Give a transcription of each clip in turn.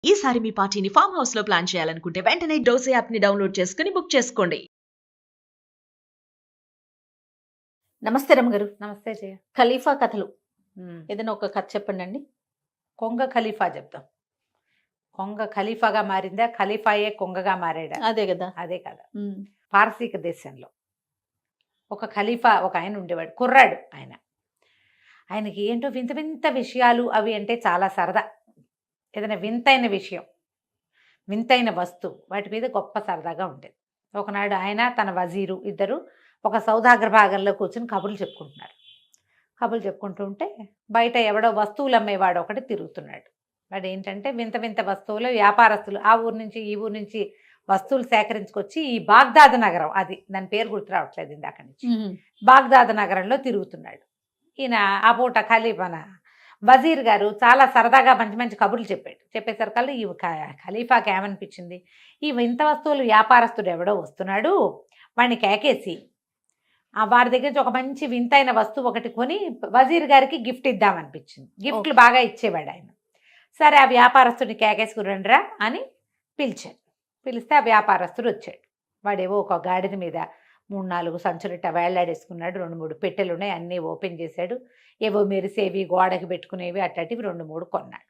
ఈసారి మీ పార్టీని farm house లో ప్లాన్ చేయాలనుకుంటే వెంటనే డోసే యాప్ ని డౌన్లోడ్ చేసుకుని బుక్ చేసుకోండి. నమస్తే రమ్మగారు. నమస్తే జయ. ఖలీఫా కథలు ఏదైనా ఒక కథ చెప్పండి అండి. కొంగ ఖలీఫా చెప్తాం. కొంగ ఖలీఫాగా మారిందా, ఖలీఫాయే కొంగగా మారాడా? అదే కదా. అదే కదా. పారసీక దేశంలో ఒక ఖలీఫా ఒక ఆయన ఉండేవాడు, కుర్రాడు ఆయన. ఆయనకి ఏంటో వింత వింత విషయాలు అవి అంటే చాలా సరదా. ఏదైనా వింతైన విషయం, వింతైన వస్తువు, వాటి మీద గొప్ప సరదాగా ఉండేది. ఒకనాడు ఆయన తన వజీరు ఇద్దరు ఒక సౌదాగ్ర భాగంలో కూర్చుని కబుర్లు చెప్పుకుంటున్నారు. కబుర్లు చెప్పుకుంటూ ఉంటే బయట ఎవడో వస్తువులు అమ్మేవాడు ఒకటి తిరుగుతున్నాడు. వాడు ఏంటంటే వింత వింత వస్తువులు, వ్యాపారస్తులు ఆ ఊరు నుంచి ఈ ఊరు నుంచి వస్తువులు సేకరించుకొచ్చి ఈ బాగ్దాద్ నగరం, అది దాని పేరు గుర్తు రావట్లేదు ఇందాక నుంచి, బాగ్దాద్ నగరంలో తిరుగుతున్నాడు. ఈయన ఆ పూట ఖలీఫాన వజీర్ గారు చాలా సరదాగా మంచి మంచి కబుర్లు చెప్పాడు. చెప్పేసరికల్లా ఈ ఖలీఫాకి ఏమనిపించింది, ఈ వింత వస్తువులు వ్యాపారస్తుడు ఎవడో వస్తున్నాడు, వాడిని కేకేసి వారి దగ్గర నుంచి ఒక మంచి వింతైన వస్తువు ఒకటి కొని వజీర్ గారికి గిఫ్ట్ ఇద్దామనిపించింది. గిఫ్ట్లు బాగా ఇచ్చేవాడు ఆయన. సరే ఆ వ్యాపారస్తుడిని కేకేసుకురండిరా అని పిలిచాడు. పిలిస్తే ఆ వ్యాపారస్తుడు వచ్చాడు. వాడేవో ఒక గాడిద మీద 3-4 సంచులట వేళ్లాడేసుకున్నాడు. 2-3 పెట్టెలు ఉన్నాయి, అన్నీ ఓపెన్ చేశాడు. ఏవో మెరిసేవి, గోడకి పెట్టుకునేవి అట్టటివి 2-3 కొన్నాడు.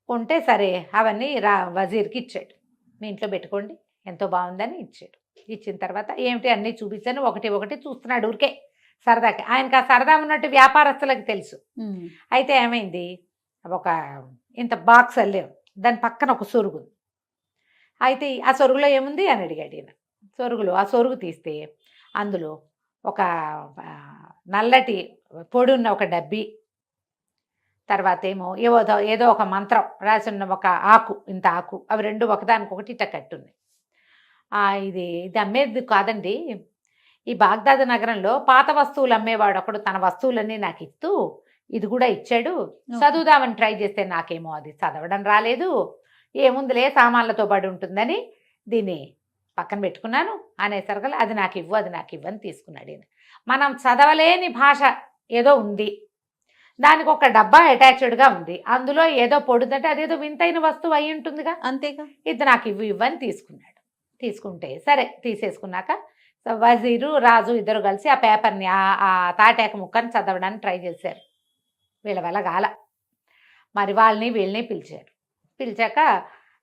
కొంటే సరే అవన్నీ వజీర్కి ఇచ్చాడు. మీ ఇంట్లో పెట్టుకోండి, ఎంతో బాగుందని ఇచ్చాడు. ఇచ్చిన తర్వాత ఏమిటి అన్నీ చూపించాను, ఒకటి ఒకటి చూస్తున్నాడు ఊరికే సరదాకి. ఆయనకు ఆ సరదా ఉన్నట్టు వ్యాపారస్తులకు తెలుసు. అయితే ఏమైంది, ఒక ఇంత బాక్స్ అల్లేవు, దాని పక్కన ఒక సొరుగు. అయితే ఆ సొరుగులో ఏముంది అని అడిగాడు ఈయన. సొరుగులో ఆ సొరుగు తీస్తే అందులో ఒక నల్లటి పొడి ఉన్న ఒక డబ్బి, తర్వాత ఏమో ఏదో ఒక మంత్రం రాసి ఉన్న ఒక ఆకు, ఇంత ఆకు, అవి రెండు ఒకదానికొకటి ఇట్ట కట్టున్నాయి. ఇది అమ్మేది కాదండి, ఈ బాగ్దాద్ నగరంలో పాత వస్తువులు అమ్మేవాడు ఒకడు తన వస్తువులన్నీ నాకు ఇస్తూ ఇది కూడా ఇచ్చాడు. చదువుదామని ట్రై చేస్తే నాకేమో అది చదవడం రాలేదు, ఏముందిలే సామాన్లతో పడి ఉంటుందని దీన్ని పక్కన పెట్టుకున్నాను అనేసరికి అది నాకు ఇవ్వు అని తీసుకున్నాడు ఈయన. మనం చదవలేని భాష ఏదో ఉంది, దానికి ఒక డబ్బా అటాచ్డ్గా ఉంది, అందులో ఏదో పొడుదంటే అదేదో వింతైన వస్తువు అయి ఉంటుందిగా, అంతేగా. ఇది నాకు ఇవ్వు అని తీసుకున్నాడు. తీసుకుంటే సరే తీసేసుకున్నాక వజీరు రాజు ఇద్దరు కలిసి ఆ పేపర్ని ఆ తాటాక ముక్కని చదవడానికి ట్రై చేశారు. వీళ్ళ వల్ల గాల. మరి వాళ్ళని వీళ్ళని పిలిచారు. పిలిచాక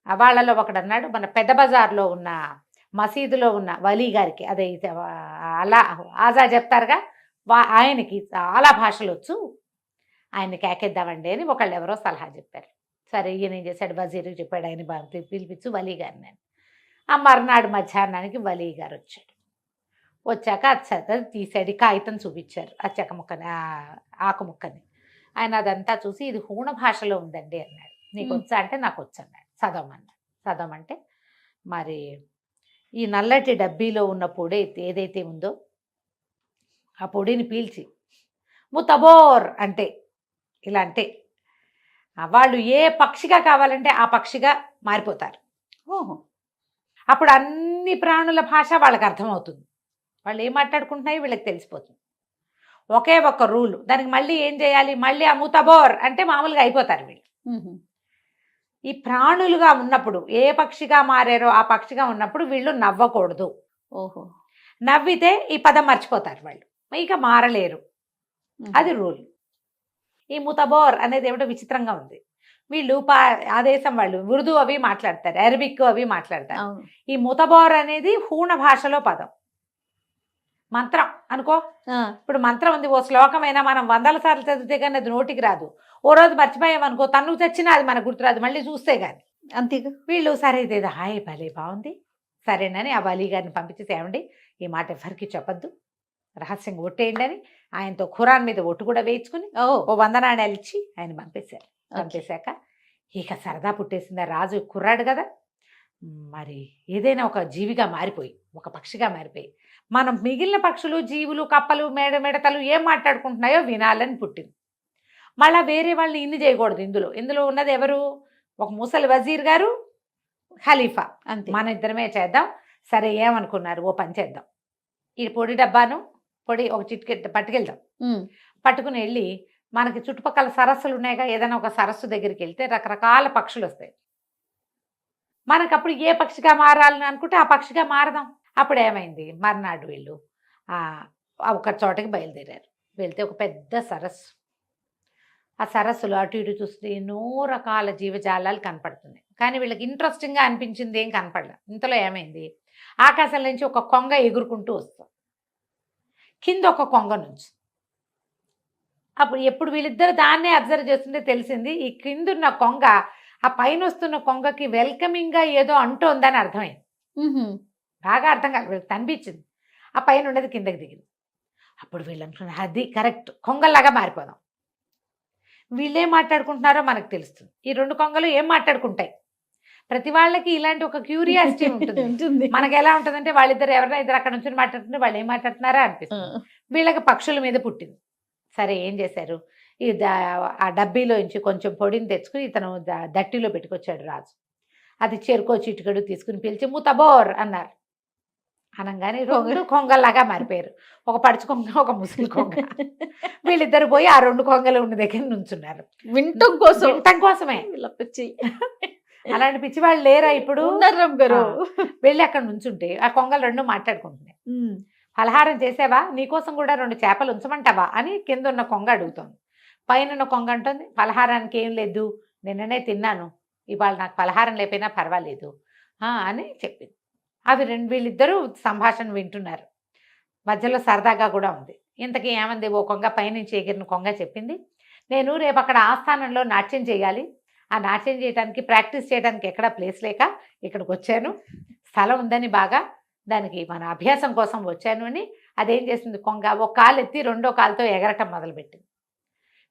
వాళ్ళలో ఒకడన్నాడు, మన పెద్ద బజార్లో ఉన్న మసీదులో ఉన్న వలీ గారికి, అదే అలా ఆజా చెప్తారుగా, ఆయనకి చాలా భాషలు వచ్చు, ఆయన్ని కేకేద్దామండి అని ఒకళ్ళు ఎవరో సలహా చెప్పారు. సరే ఈయన ఏం చేశాడు, వజీర్కి చెప్పాడు, ఆయన పిలిపించు వలీ గారిని అని. ఆ మర్నాడు మధ్యాహ్నానికి వలీ గారు వచ్చాడు. వచ్చాక అది తీసాడు, కాగితం చూపించారు, ఆ చెక్క ముక్కని, ఆకు ముక్కని. ఆయన అదంతా చూసి ఇది హూణ భాషలో ఉందండి అన్నాడు. నీకు వచ్చా అంటే నాకు వచ్చు అన్నాడు. చదవమంటే మరి ఈ నల్లటి డబ్బీలో ఉన్న పొడి ఏదైతే ఉందో ఆ పొడిని పీల్చి ముతబోర్ అంటే ఇలా అంటే వాళ్ళు ఏ పక్షిగా కావాలంటే ఆ పక్షిగా మారిపోతారు. ఓహో. అప్పుడు అన్ని ప్రాణుల భాష వాళ్ళకి అర్థమవుతుంది, వాళ్ళు ఏం మాట్లాడుకుంటున్నాయో వీళ్ళకి తెలిసిపోతుంది. ఒకే ఒక్క రూలు, దానికి మళ్ళీ ఏం చేయాలి, మళ్ళీ ఆ ముతబోర్ అంటే మామూలుగా అయిపోతారు వీళ్ళు. ఈ ప్రాణులుగా ఉన్నప్పుడు ఏ పక్షిగా మారారో ఆ పక్షిగా ఉన్నప్పుడు వీళ్ళు నవ్వకూడదు. ఓహో. నవ్వితే ఈ పదం మర్చిపోతారు వాళ్ళు, ఇక మారలేరు. అది రూల్. ఈ ముతబోర్ అనేది ఏమిటో విచిత్రంగా ఉంది. వీళ్ళు ఆ దేశం వాళ్ళు ఉర్దూ అవి మాట్లాడతారు, అరబిక్ అవి మాట్లాడతారు. ఈ ముతబోర్ అనేది హూణ భాషలో పదం. మంత్రం అనుకో, ఇప్పుడు మంత్రం ఉంది, ఓ శ్లోకమైనా మనం 100 సార్లు చదివితే కానీ అది నోటికి రాదు. ఓ రోజు మర్చిపోయామనుకో, తన్నుకు తెచ్చినా అది మనకు గుర్తురాదు, మళ్ళీ చూస్తే కానీ. అంతేగా. వీళ్ళు సరే ఇదేదో హాయ్ భలే బాగుంది సరేనని ఆ వలీ గారిని పంపించి, తేవండి ఈ మాట ఎవరికి చెప్పద్దు, రహస్యంగా ఒట్టేయండి అని ఆయనతో ఖురాన్ మీద ఒట్టు కూడా వేయించుకుని ఓ 100 నాణ్యాలు ఇచ్చి ఆయన పంపేశారు. పంపేశాక ఇక సరదా పుట్టేసింది. రాజు కుర్రాడు కదా, మరి ఏదైనా ఒక జీవిగా మారిపోయి, ఒక పక్షిగా మారిపోయి మనం మిగిలిన పక్షులు, జీవులు, కప్పలు, మిడతలు ఏం మాట్లాడుకుంటున్నాయో వినాలని పుట్టింది. మళ్ళీ వేరే వాళ్ళని ఇన్ని చేయకూడదు. ఇందులో ఉన్నది ఎవరు, ఒక ముసలి వజీర్ గారు, ఖలీఫా, అంతే. మన ఇద్దరమే చేద్దాం. సరే ఏమనుకున్నారు, ఓ పని చేద్దాం, ఈ పొడి డబ్బాను ఒక చిటికె పట్టుకెళ్దాం. పట్టుకుని వెళ్ళి మనకి చుట్టుపక్కల సరస్సులు ఉన్నాయిగా, ఏదైనా ఒక సరస్సు దగ్గరికి వెళ్తే రకరకాల పక్షులు వస్తాయి. మనకప్పుడు ఏ పక్షిగా మారాలని అనుకుంటే ఆ పక్షిగా మారదాం. అప్పుడు ఏమైంది, మర్నాడు వీళ్ళు ఒక చోటకి బయలుదేరారు. వెళ్తే ఒక పెద్ద సరస్సు. ఆ సరస్సులో అటు ఇటు చూస్తే ఎన్నో రకాల జీవజాలాలు కనపడుతున్నాయి. కానీ వీళ్ళకి ఇంట్రెస్టింగ్గా అనిపించింది ఏం కనపడలేదు. ఇంతలో ఏమైంది, ఆకాశం నుంచి ఒక కొంగ ఎగురుకుంటూ వస్తుంది, కింద ఒక కొంగ నుంచి. అప్పుడు ఎప్పుడు వీళ్ళిద్దరు దాన్నే అబ్జర్వ్ చేస్తుంటే తెలిసింది, ఈ కిందున్న కొంగ ఆ పైన వస్తున్న కొంగకి వెల్కమింగ్గా ఏదో అంటోందని అర్థమైంది. బాగా అర్థం కాదు, వీళ్ళకి అనిపించింది. ఆ పైన ఉండేది కిందకి దిగింది. అప్పుడు వీళ్ళు అనుకున్నారు, అది కరెక్ట్, కొంగల్లాగా మారిపోదాం. వీళ్ళేం మాట్లాడుకుంటున్నారో మనకు తెలుస్తుంది. ఈ రెండు కొంగలు ఏం మాట్లాడుకుంటాయి? ప్రతి వాళ్ళకి ఇలాంటి ఒక క్యూరియాసిటీ ఉంటుంది. మనకి ఎలా ఉంటుందంటే, వాళ్ళిద్దరు ఎవరైనా ఇద్దరు అక్కడ నుంచి మాట్లాడుతుంటే వాళ్ళు ఏం మాట్లాడుతున్నారా అనిపిస్తుంది. వీళ్ళకి పక్షుల మీద పుట్టింది. సరే ఏం చేశారు, ఈ ఆ డబ్బీలో నుంచి కొంచెం పొడిని తెచ్చుకుని ఇతను దట్టిలో పెట్టుకొచ్చాడు రాజు. అది చెరుకో చిటికడు తీసుకుని పిలిచి ముతబోర్ అన్నారు. అనగానే రెండు కొంగల్లాగా మారిపోయారు. ఒక పడుచు కొంగ, ఒక ముసలి కొంగ. వీళ్ళిద్దరు పోయి ఆ రెండు కొంగలు ఉన్న దగ్గర నుంచున్నారు. వింటం కోసమే. అలాంటి పిచ్చి వాళ్ళు లేరా ఇప్పుడు? గారు వెళ్ళి అక్కడ నుంచుంటే ఆ కొంగలు రెండు మాట్లాడుకుంటున్నాయి. పలహారం చేసావా, నీకోసం కూడా 2 చేపలు ఉంచమంటావా అని కింద ఉన్న కొంగ అడుగుతోంది. పైన ఉన్న కొంగ అంటుంది, పలహారానికి ఏం లేదు, నిన్ననే తిన్నాను, ఇవాళ నాకు పలహారం లేకపోయినా పర్వాలేదు అని చెప్పింది. అవి వీళ్ళిద్దరూ సంభాషణ వింటున్నారు. మధ్యలో సరదాగా కూడా ఉంది. ఇంతకీ ఏమంది, ఓ కొంగ పైనుంచి ఎగిరిన కొంగ చెప్పింది, నేను రేపు అక్కడ ఆస్థానంలో నాట్యం చేయాలి, ఆ నాట్యం చేయడానికి ప్రాక్టీస్ చేయడానికి ఎక్కడ ప్లేస్ లేక ఇక్కడికి వచ్చాను, స్థలం ఉందని బాగా, దానికి మన అభ్యాసం కోసం వచ్చాను అని అదేం చేసింది, కొంగ ఒక కాలు ఎత్తి రెండో కాలుతో ఎగరటం మొదలుపెట్టింది.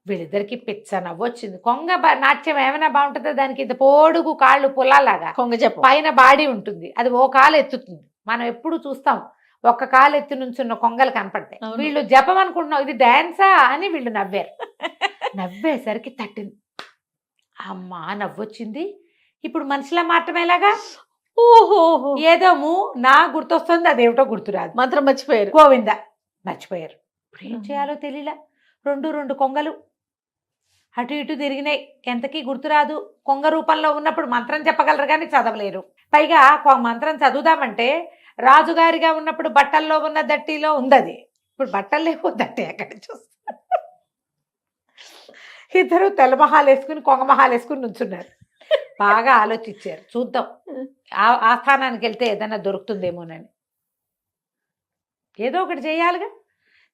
వీళ్ళిద్దరికి పిచ్చ నవ్వొచ్చింది. కొంగ నాట్యం ఏమైనా బాగుంటుందో, దానికి ఇంత పొడుగు కాళ్ళు పుల్లలాగా కొంగ చెప్పు పైన బాడీ ఉంటుంది, అది ఓ కాలు ఎత్తుతుంది. మనం ఎప్పుడు చూస్తాం ఒక్క కాలు ఎత్తి నుంచున్న కొంగలు కనపడతాయి. వీళ్ళు జపం అనుకుంటున్నాం, ఇది డాన్సా అని వీళ్ళు నవ్వారు. నవ్వేసరికి తట్టింది. అమ్మా నవ్వొచ్చింది. ఇప్పుడు మనిషిలా మాత్రమేలాగా, ఓహో ఏదో నా గుర్తొస్తుంది, అదేమిటో గుర్తురాదు. మంత్రం మర్చిపోయారు. గోవింద మర్చిపోయారు. ఇప్పుడు ఏం చేయాలో తెలియలా. రెండు కొంగలు అటు ఇటు తిరిగినాయి. ఎంతకీ గుర్తురాదు. కొంగ రూపంలో ఉన్నప్పుడు మంత్రం చెప్పగలరు కానీ చదవలేరు. పైగా మంత్రం చదువుదామంటే రాజుగారిగా ఉన్నప్పుడు బట్టల్లో ఉన్న దట్టిలో ఉంది, అది ఇప్పుడు బట్టలు లేవు, దట్టి ఎక్కడ చూస్తారు. ఇద్దరు తెల్ల మహాలు వేసుకుని కొంగ మహాలు వేసుకుని నుంచున్నారు. బాగా ఆలోచించారు, చూద్దాం ఆ స్థానానికి వెళ్తే ఏదైనా దొరుకుతుందేమోనని. ఏదో ఒకటి చేయాలిగా.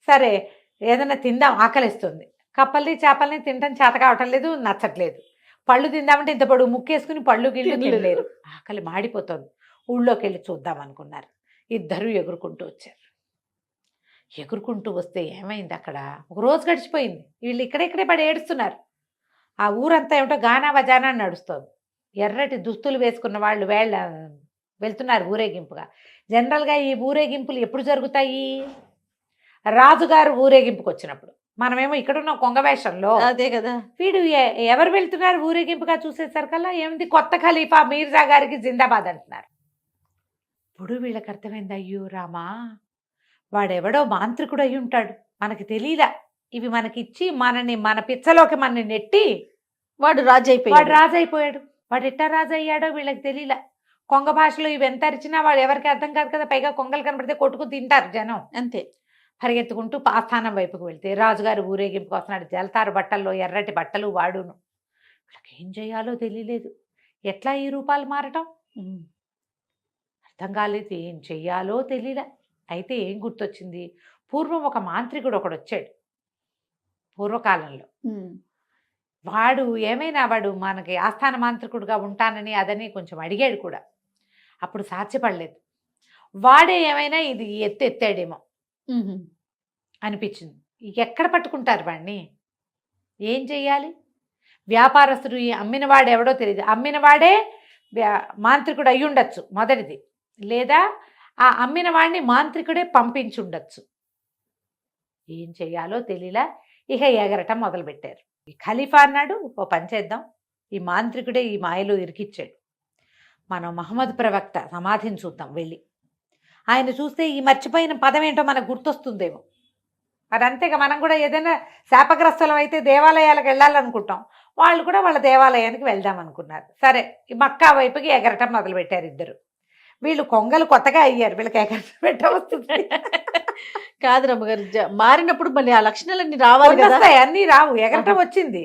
సరే ఏదైనా తిందాం, ఆకలిస్తుంది. కప్పల్ని చేపల్ని తినడం చేత కావటం లేదు, నచ్చట్లేదు. పళ్ళు తిందామంటే ఇంత పొడుగు ముక్కేసుకుని పళ్ళు గిళ్ళు తినలేరు, ఆకలి మాడిపోతుంది. ఊళ్ళోకి వెళ్ళి చూద్దాం అనుకున్నారు. ఇద్దరు ఎగురుకుంటూ వచ్చారు. ఎగురుకుంటూ వస్తే ఏమైంది, అక్కడ ఒక రోజు గడిచిపోయింది. వీళ్ళు ఇక్కడే పడి ఏడుస్తున్నారు. ఆ ఊరంతా ఏమిటో గానా వజానా నడుస్తుంది. ఎర్రటి దుస్తులు వేసుకున్న వాళ్ళు వెళ్తున్నారు ఊరేగింపుగా. జనరల్గా ఈ ఊరేగింపులు ఎప్పుడు జరుగుతాయి, రాజుగారు ఊరేగింపుకి వచ్చినప్పుడు. మనమేమో ఇక్కడున్న కొంగ వేషంలో. అదే కదా. వీడు ఎవరు వెళ్తున్నారు ఊరేగింపుగా చూసేసరికల్లా ఏమిటి, కొత్త ఖలీఫా మీర్జా గారికి జిందాబాద్ అంటున్నారు. ఇప్పుడు వీళ్ళకి అర్థమైంది, అయ్యో రామా, వాడెవడో మాంత్రికుడు అయి ఉంటాడు, మనకి తెలియదా. ఇవి మనకిచ్చి మన పిచ్చలోకి మనని నెట్టి వాడు రాజు అయిపోయాడు. వాడు ఎట్టా రాజు అయ్యాడో వీళ్ళకి తెలియలా. కొంగ భాషలో ఇవి ఎంత అరిచినా వాడు ఎవరికి అర్థం కాదు కదా. పైగా కొంగలు కనబడితే కొట్టుకు తింటారు జనం. అంతే. పరిగెత్తుకుంటూ ఆస్థానం వైపుకు వెళ్తే రాజుగారు ఊరేగింపుకు వస్తున్నాడు. జలతారు బట్టల్లో, ఎర్రటి బట్టలు వాడును. వీళ్ళకి ఏం చేయాలో తెలియలేదు. ఎట్లా ఈ రూపాలు మారటం అర్థం కాలేదు, ఏం చెయ్యాలో తెలియలే. అయితే ఏం గుర్తొచ్చింది, పూర్వం ఒక మాంత్రికుడు ఒకడు వచ్చాడు పూర్వకాలంలో. వాడు మనకి ఆస్థాన మాంత్రికుడుగా ఉంటానని అదని కొంచెం అడిగాడు కూడా. అప్పుడు సాధ్యపడలేదు. వాడే ఏమైనా ఇది ఎత్తాడేమో అనిపించింది. ఎక్కడ పట్టుకుంటారు వాడిని, ఏం చెయ్యాలి? వ్యాపారస్తుడు అమ్మినవాడు ఎవడో తెలియదు, అమ్మినవాడే మాంత్రికుడు అయి ఉండొచ్చు మొదటిది, లేదా ఆ అమ్మిన వాడిని మాంత్రికుడే పంపించుండొచ్చు. ఏం చెయ్యాలో తెలియలా. ఇక ఎగరటం మొదలుపెట్టారు. ఈ ఖలీఫా అన్నాడు, ఓ పని చేద్దాం, ఈ మాంత్రికుడే ఈ మాయలో ఇరికిచ్చాడు, మనం మహమ్మద్ ప్రవక్త సమాధిని చూద్దాం వెళ్ళి. ఆయన చూస్తే ఈ మర్చిపోయిన పదం ఏంటో మనకు గుర్తొస్తుందేమో. అది అంతేగా, మనం కూడా ఏదైనా శాపగ్రస్తులం అయితే దేవాలయాలకు వెళ్ళాలనుకుంటాం. వాళ్ళు కూడా వాళ్ళ దేవాలయానికి వెళ్దాం అనుకున్నారు. సరే ఈ మక్కా వైపుకి ఎగరటం మొదలుపెట్టారు ఇద్దరు. వీళ్ళు కొంగలు కొత్తగా అయ్యారు, వీళ్ళకి ఎగరటం పెట్టవస్తుంది. కాదు రమ్మగారు, మారినప్పుడు మళ్ళీ ఆ లక్షణాలన్నీ రావాలి కదా. వస్తాయి, అన్నీ రావు. ఎగరటం వచ్చింది,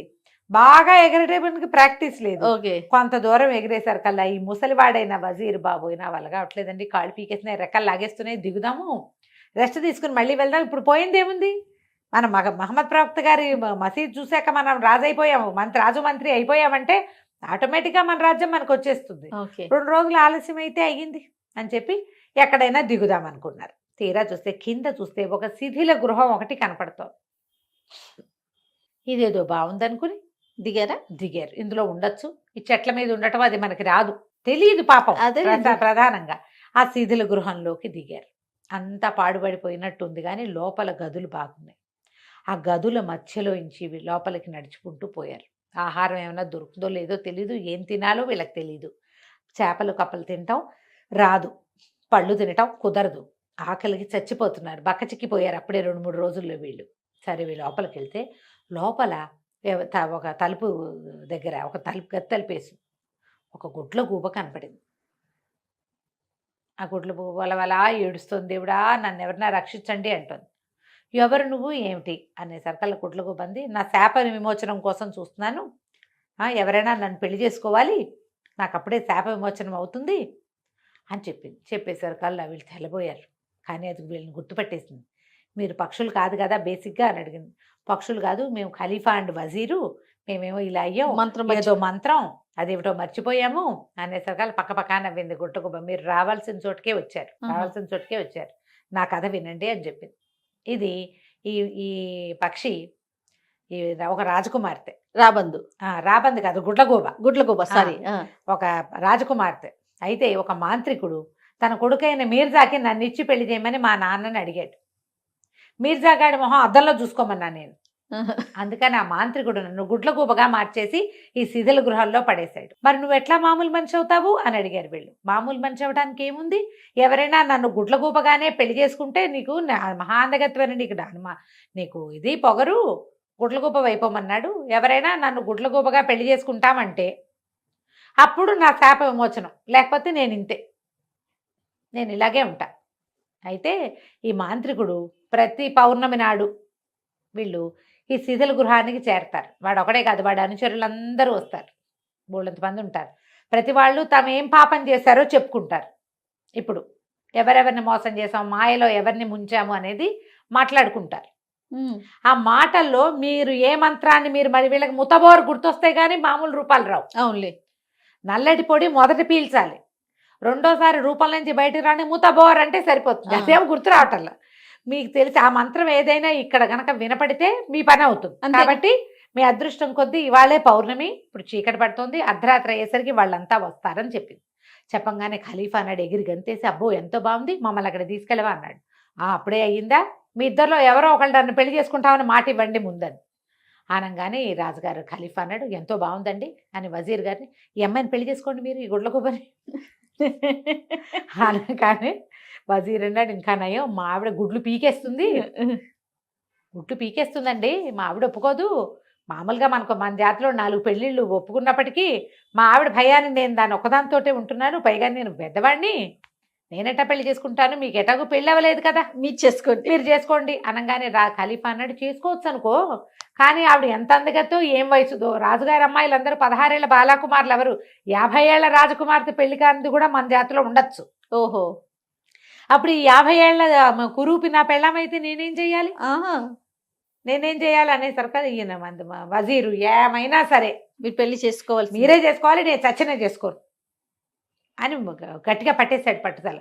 బాగా ఎగరటానికి ప్రాక్టీస్ లేదు. ఓకే. కొంత దూరం ఎగిరేసారు కల్లా ఈ ముసలివాడైన వజీర్ బాబు అయినా వాళ్ళ కావట్లేదండి, కాళ్ళు పీకేస్తున్నాయి, రెక్కలు లాగేస్తున్నాయి, దిగుదాము, రెస్ట్ తీసుకుని మళ్ళీ వెళ్దాం, ఇప్పుడు పోయింది ఏముంది, మన మహమ్మద్ ప్రవక్త గారి మసీద్ చూశాక మనం రాజు అయిపోయాము, రాజు మంత్రి అయిపోయామంటే ఆటోమేటిక్గా మన రాజ్యం మనకు వచ్చేస్తుంది. ఓకే. 2 రోజులు ఆలస్యం అయితే అయ్యింది అని చెప్పి ఎక్కడైనా దిగుదాం అనుకున్నారు. తీరా చూస్తే కింద చూస్తే ఒక శిథిల గృహం ఒకటి కనపడుతోంది. ఇదేదో బాగుందనుకుని దిగారు. ఇందులో ఉండొచ్చు, ఈ చెట్ల మీద ఉండటం అది మనకి రాదు, తెలియదు పాపం. అదే ప్రధానంగా ఆ శిథిల గృహంలోకి దిగారు. అంతా పాడుపడిపోయినట్టుంది కానీ లోపల గదులు బాగున్నాయి. ఆ గదుల మధ్యలో నుంచి లోపలికి నడుచుకుంటూ పోయారు. ఆహారం ఏమైనా దొరుకుతుందో లేదో తెలీదు, ఏం తినాలో వీళ్ళకి తెలీదు. చేపలు కప్పలు తినటం రాదు, పళ్ళు తినటం కుదరదు, ఆకలికి చచ్చిపోతున్నారు, బక్కచిక్కిపోయారు అప్పుడే 2-3 రోజుల్లో వీళ్ళు. సరే వీళ్ళు లోపలికి వెళ్తే లోపల ఒక తలుపు దగ్గర ఒక గది తలుపేసి ఒక గుడ్ల గూబ కనపడింది. ఆ గుడ్ల గూబ వలవలా ఏడుస్తుంది, దేవుడా నన్ను ఎవరన్నా రక్షించండి అంటుంది. ఎవరు నువ్వు ఏమిటి అనేసరికల్లా గుడ్ల గూబ అంది, నా శాప విమోచనం కోసం చూస్తున్నాను, ఎవరైనా నన్ను పెళ్లి చేసుకోవాలి, నాకు అప్పుడే శాప విమోచనం అవుతుంది అని చెప్పింది. చెప్పేసరికల్లా వీళ్ళు తెల్లబోయారు. కానీ అది వీళ్ళని గుర్తుపట్టేసింది. మీరు పక్షులు కాదు కదా బేసిక్గా అని అడిగింది. పక్షులు కాదు, మేము ఖలీఫా అండ్ వజీరు, మేమేమో ఇలా అయ్యాం, ఏదో మంత్రం అదేమిటో మర్చిపోయాము అనేసరికల్లా పక్కపక్క నవ్వింది గుట్టగుబ్బ. మీరు రావాల్సిన చోటుకే వచ్చారు, నా కథ వినండి అని చెప్పింది. ఇది ఈ పక్షి ఈ ఒక రాజకుమార్తె, రాబందు కాదు గుడ్లగూబ సారీ, ఒక రాజకుమార్తె. అయితే ఒక మాంత్రికుడు తన కొడుకైన మీర్జాకి నన్ను ఇచ్చి పెళ్లి చేయమని మా నాన్నని అడిగాడు. మీర్జాగాడి మొహం అద్దంలో చూసుకోమన్నా నేను. అందుకని ఆ మాంత్రికుడు నన్ను గుడ్లగూబగా మార్చేసి ఈ శిథిల గృహాల్లో పడేశాడు. మరి నువ్వు ఎట్లా మామూలు మనిషి అవుతావు అని అడిగారు వీళ్ళు. మామూలు మనిషి అవడానికి ఏముంది, ఎవరైనా నన్ను గుడ్లగూబగానే పెళ్లి చేసుకుంటే నీకు మహాందగత్వని, నీకు ఇది పొగరు, గుడ్లగూబ వైపోమన్నాడు. ఎవరైనా నన్ను గుడ్లగూబగా పెళ్లి చేసుకుంటామంటే అప్పుడు నా శాప విమోచనం, లేకపోతే నేను ఇలాగే ఉంటా. అయితే ఈ మాంత్రికుడు ప్రతి పౌర్ణమి నాడు వీళ్ళు ఈ శిథిల గృహానికి చేరతారు. వాడు ఒకడే కాదు, వాడు అనుచరులందరూ వస్తారు, బోళ్ళంతమంది ఉంటారు. ప్రతి వాళ్ళు తాము ఏం పాపం చేశారో చెప్పుకుంటారు. ఇప్పుడు ఎవరెవరిని మోసం చేసాము, మాయలో ఎవరిని ముంచాము అనేది మాట్లాడుకుంటారు. ఆ మాటల్లో మీరు ఏ మంత్రాన్ని మరి వీళ్ళకి ముతబోరు గుర్తొస్తాయి కానీ మామూలు రూపాలు రావు. అవునులే. నల్లటి పొడి మొదట పీల్చాలి, రెండోసారి రూపం నుంచి బయటకు రాని ముతబోర్ అంటే సరిపోతుంది. అదేమో గుర్తు రావటంలా. మీకు తెలిసి ఆ మంత్రం ఏదైనా ఇక్కడ గనక వినపడితే మీ పని అవుతుంది. కాబట్టి మీ అదృష్టం కొద్దీ ఇవాళే పౌర్ణమి, ఇప్పుడు చీకటి పడుతుంది, అర్ధరాత్రి అయ్యేసరికి వాళ్ళంతా వస్తారని చెప్పింది. చెప్పంగానే ఖలీఫా అన్నాడు ఎగిరి గంతేసి, అబ్బో ఎంతో బాగుంది, మమ్మల్ని అక్కడ తీసుకెళ్ళవా అన్నాడు. అప్పుడే అయ్యిందా, మీ ఇద్దరిలో ఎవరో ఒకళ్ళు నన్ను పెళ్లి చేసుకుంటామని మాట ఇవ్వండి ముందని అనగానే ఈ రాజుగారు ఖలీఫా అన్నాడు ఎంతో బాగుందండి అని వజీర్ గారిని, ఈ అమ్మాయిని పెళ్లి చేసుకోండి మీరు ఈ గుడ్లగూబని అనగానే వజీర్ అన్నాడు, ఇంకా నయం, మా ఆవిడ గుడ్లు పీకేస్తుందండి, మా ఆవిడ ఒప్పుకోదు. మామూలుగా మన జాతిలో 4 పెళ్ళిళ్ళు ఒప్పుకున్నప్పటికీ మా ఆవిడ భయాన్ని నేను దాని ఒక్కదానితోటే ఉంటున్నాను, పైగా నేను పెద్దవాడిని, నేనెట్టా పెళ్లి చేసుకుంటాను, మీకు ఎటాగూ పెళ్ళి అవ్వలేదు కదా, మీరు చేసుకోండి అనగానే ఖలీఫా అన్నాడు చేసుకోవచ్చు అనుకో, కానీ ఆవిడ ఎంత అందగతో ఏం వయసుదో, రాజుగారి అమ్మాయిలందరూ 16 ఏళ్ల బాలాకుమారులు ఎవరు, 50 ఏళ్ల రాజకుమార్తె పెళ్లి కానిది కూడా మన జాతిలో ఉండొచ్చు. ఓహో, అప్పుడు ఈ 50 ఏళ్ల కురూపి నా పెళ్ళమైతే నేనేం చెయ్యాలి అనేసరికి ఈయన వజీరు ఏమైనా సరే మీరు పెళ్లి చేసుకోవాలి, మీరే చేసుకోవాలి, నేను చచ్చినా చేసుకోను అని గట్టిగా పట్టేశాడు పట్టుదల.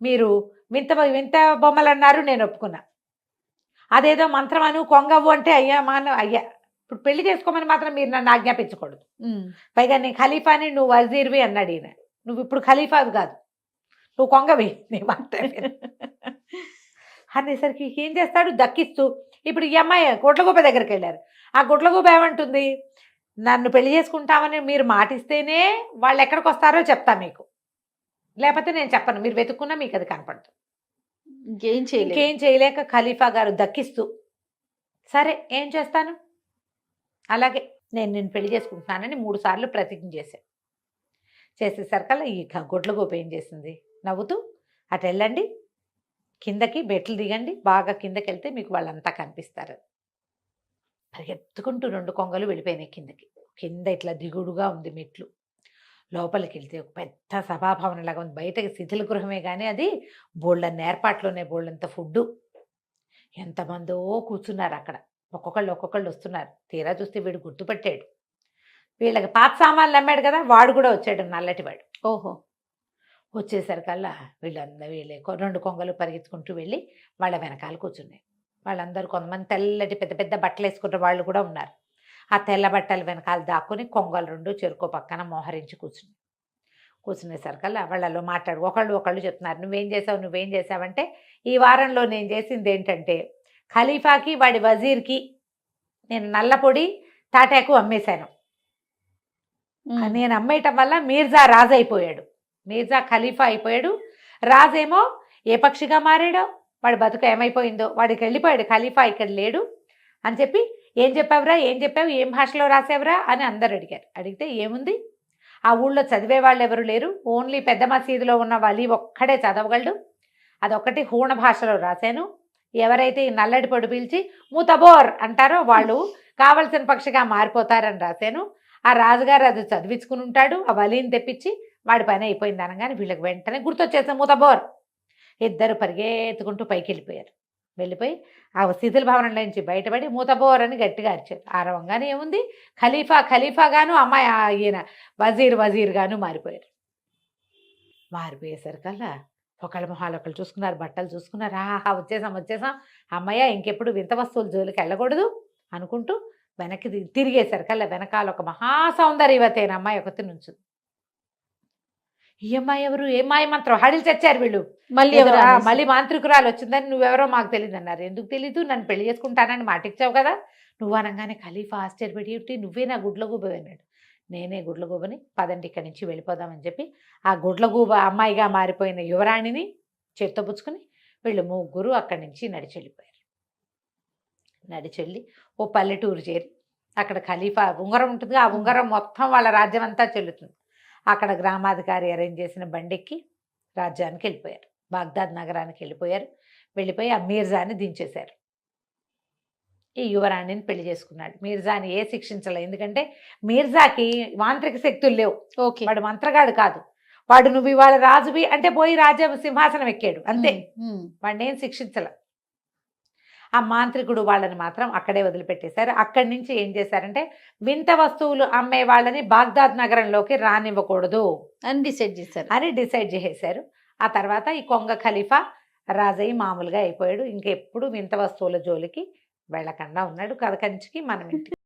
మీరు వింత బొమ్మలు అన్నారు, నేను ఒప్పుకున్నా, అదేదో మంత్రం అను కొంగవ్వు అంటే అయ్యా ఇప్పుడు పెళ్లి చేసుకోమని మాత్రం మీరు నన్ను ఆజ్ఞాపించకూడదు, పైగా నేను ఖలీఫాని నువ్వు వజీర్వి అన్నాడు ఈయన. నువ్వు ఇప్పుడు ఖలీఫావి కాదు, నువ్వు కొంగవి, నీ మాట అనేసరికి ఏం చేస్తాడు దక్కిస్తూ. ఇప్పుడు ఈ అమ్మాయి గుడ్లగూబ దగ్గరికి వెళ్ళారు. ఆ గుడ్లగూబ ఏమంటుంది, నన్ను పెళ్లి చేసుకుంటామని మీరు మాటిస్తేనే వాళ్ళు ఎక్కడికి వస్తారో చెప్తా మీకు, లేకపోతే నేను చెప్పను, మీరు వెతుక్కున్నా మీకు అది కనపడదు. ఇంకేం చేయలేక ఖలీఫా గారు దక్కిస్తూ, సరే ఏం చేస్తాను అలాగే నేను నిన్ను పెళ్లి చేసుకుంటున్నానని 3 సార్లు ప్రతిజ్ఞ చేశాడు. చేసేసరికల్లా ఈ గొడ్ల గోప ఏం చేసింది, నవ్వుతూ అటు వెళ్ళండి, కిందకి మెట్లు దిగండి, బాగా కిందకి వెళ్తే మీకు వాళ్ళంతా కనిపిస్తారు. పరిగెత్తుకుంటూ 2 కొంగలు వెళ్ళిపోయినాయి కిందకి. కింద ఇట్లా దిగుడుగా ఉంది మెట్లు. లోపలికి వెళ్తే ఒక పెద్ద సభాభవనం లాగా ఉంది. బయటకి శిథిల గృహమే కానీ అది బోళ్ళన్న ఏర్పాట్లోనే, బోళ్ళంత ఫుడ్డు. ఎంతమందో కూర్చున్నారు అక్కడ. ఒక్కొక్కళ్ళు వస్తున్నారు. తీరా చూస్తే వీడు గుర్తుపట్టాడు. వీళ్ళకి పాత సామాన్లు అమ్మాడు కదా, వాడు కూడా వచ్చాడు, నల్లటివాడు. ఓహో. వచ్చేసరికల్లా వీళ్ళే 2 కొంగలు పరిగెత్తుకుంటూ వెళ్ళి వాళ్ళ వెనకాల కూర్చున్నాయి. వాళ్ళందరూ కొంతమంది తెల్లటి పెద్ద పెద్ద బట్టలు వేసుకుంటే వాళ్ళు కూడా ఉన్నారు. ఆ తెల్ల బట్టల వెనకాల దాక్కుని కొంగలు 2 చెరుకో పక్కన మోహరించి కూర్చునేసరికల్లా వాళ్ళలో మాట్లాడు ఒకళ్ళు చెప్తున్నారు, నువ్వేం చేసావంటే, ఈ వారంలో నేను చేసింది ఏంటంటే, ఖలీఫాకి వాడి వజీర్కి నేను నల్లపొడి తాటాకు అమ్మేశాను. నేను అమ్మేయటం వల్ల మీర్జా రాజు అయిపోయాడు, మీర్జా ఖలీఫా అయిపోయాడు. రాజేమో ఏ పక్షిగా మారాడో, వాడి బతుకు ఏమైపోయిందో, వాడికి వెళ్ళిపోయాడు, ఖలీఫా ఇక్కడ లేడు అని చెప్పి, ఏం చెప్పావురా, ఏం భాషలో రాసావురా అని అందరు అడిగారు. అడిగితే ఏముంది, ఆ ఊళ్ళో చదివే వాళ్ళు ఎవరు లేరు, ఓన్లీ పెద్ద మసీదులో ఉన్న వలి ఒక్కడే చదవగలడు, అదొక్కటి హూణ భాషలో రాశాను. ఎవరైతే ఈ నల్లటి పొడి పీల్చి మూతబోర్ అంటారో వాళ్ళు కావలసిన పక్షిగా మారిపోతారని రాశాను. ఆ రాజుగారు అది చదివించుకుని ఉంటాడు, ఆ వలిని తెప్పించి వాడి పని అయిపోయింది అనగానే వీళ్ళకి వెంటనే గుర్తొచ్చేసాం మూతబోర్. ఇద్దరు పరిగెత్తుకుంటూ పైకి వెళ్ళిపోయి ఆ శిథిల భవనంలో నుంచి బయటపడి మూతబోర్ అని గట్టిగా అరిచారు. ఆరవంగానే ఏముంది, ఖలీఫాగాను అమ్మాయి ఈయన వజీర్ గాను మారిపోయారు. మారిపోయేసరికల్లా ఒకళ్ళ మొహాలు ఒకళ్ళు చూసుకున్నారు, బట్టలు చూసుకున్నారు. ఆహా వచ్చేసాం, అమ్మయ్య ఇంకెప్పుడు వింత వస్తువులు జోలికి వెళ్ళకూడదు అనుకుంటూ వెనక్కి తిరిగేసరికల్లా వెనకాల ఒక మహాసౌందర్యవతైన అమ్మాయి ఒకటి నుంచుంది. ఈ అమ్మాయి ఎవరు, ఏ మాయ మంత్రం హడిలు చచ్చారు వీళ్ళు. మళ్ళీ మాంత్రికురాలు వచ్చిందని, నువ్వెవరో మాకు తెలియదు అన్నారు. ఎందుకు తెలీదు, నన్ను పెళ్లి చేసుకుంటానని మాటిచ్చావు కదా. నువ్వు అనగానే ఖలీఫా ఆశ్చర్యపడి, నువ్వే నా గుడ్లగూబ అన్నాడు. నేనే గుడ్లగూబని, పదండి ఇక్కడి నుంచి వెళ్ళిపోదామని చెప్పి ఆ గుడ్లగూబ అమ్మాయిగా మారిపోయిన యువరాణిని చేత్తో పుచ్చుకుని వీళ్ళు 3 అక్కడి నుంచి నడిచెళ్ళి ఓ పల్లెటూరు చేరి, అక్కడ ఖలీఫా ఉంగరం ఉంటుంది, ఆ ఉంగరం మొత్తం వాళ్ళ రాజ్యం అంతా చెల్లుతుంది. అక్కడ గ్రామాధికారి అరేంజ్ చేసిన బండెక్కి రాజ్యానికి వెళ్ళిపోయారు, బాగ్దాద్ నగరానికి వెళ్ళిపోయి ఆ మీర్జాని దించేశారు. ఈ యువరాణిని పెళ్లి చేసుకున్నాడు. మీర్జాని శిక్షించలేదు, ఎందుకంటే మీర్జాకి మాంత్రిక శక్తులు లేవు. వాడు మంత్రగాడు కాదు, వాడు నువ్వు ఇవాళ రాజువి అంటే పోయి రాజ్య సింహాసనం ఎక్కాడు అంతే, వాడిని ఏం శిక్షించలే. ఆ మాంత్రికుడు వాళ్ళని మాత్రం అక్కడే వదిలిపెట్టేశారు. అక్కడి నుంచి ఏం చేశారంటే, వింత వస్తువులు అమ్మే వాళ్ళని బాగ్దాద్ నగరంలోకి రానివ్వకూడదు అని డిసైడ్ చేసేశారు. ఆ తర్వాత ఈ కొంగ ఖలీఫా రాజయ్య మామూలుగా అయిపోయాడు. ఇంకెప్పుడు వింత వస్తువుల జోలికి వెళ్ళకుండా ఉన్నాడు. కథ కంచికి మనం ఇంటికి